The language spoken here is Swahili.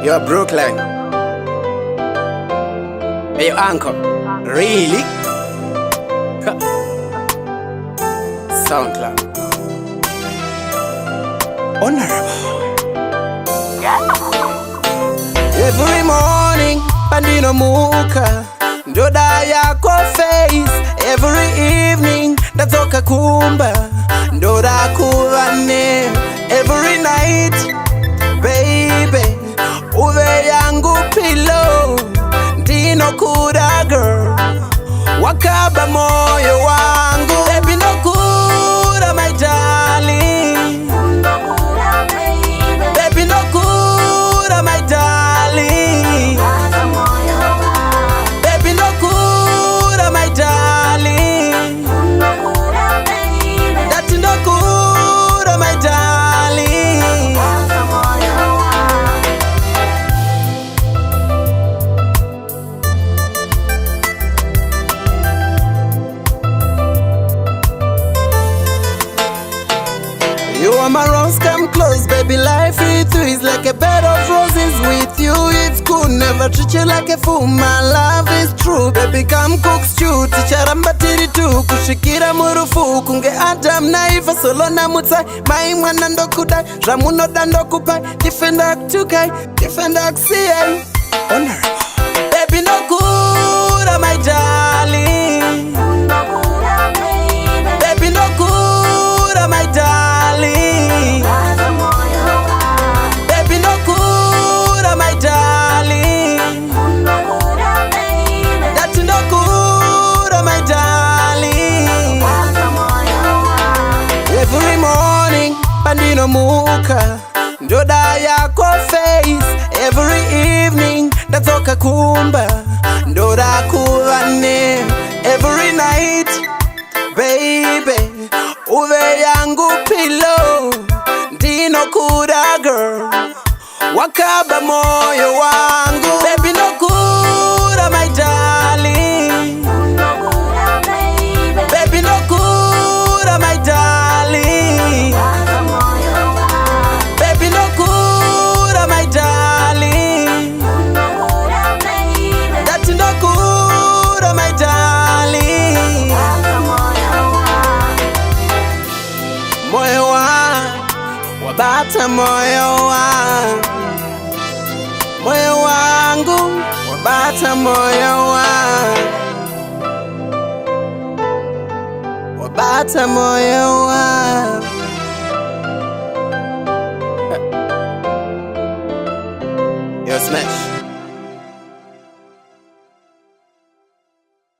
Yo, Brooklyn. Hey, your uncle. Really? SoundCloud. Honorable. Every morning, pandino muka ndoda yako face. Every evening, ndatoka kumba ndoda kuvane. Every night, baby, uve yangu pillow ndino kuda girl wakaba moyo wangu. Baby no kuda my darling, baby no kuda my darling, baby no kuda my darling, that no kuda my darling. You are my rose, come close, baby. Life with you is like a bed of roses. With you it's cool, never treat you like a fool. My love is true, baby. Come cook stew, ticharamba tiri tu kushikira murufu kunge Adam na Eva solo na mutsai mai mwana ndokudai ramuno dandokupai defender tukai defender CI honorable. Baby no good, my darling. Baby no good, my darling. Baby no good, my darling. That's no good, my darling. Every morning, pandino muka ndoda yako face. Every evening, ndatoka kumba ndoda kuvane. Every night, baby, uve yangu pillow ndino kuda girl wakaba moyo wangu. Baby no kuda my darling, baby no kuda my darling, baby no kuda my darling, that no kuda my darling. Moyo wabata moyo wangu wabata moyo wabata moyo Yo, Smash.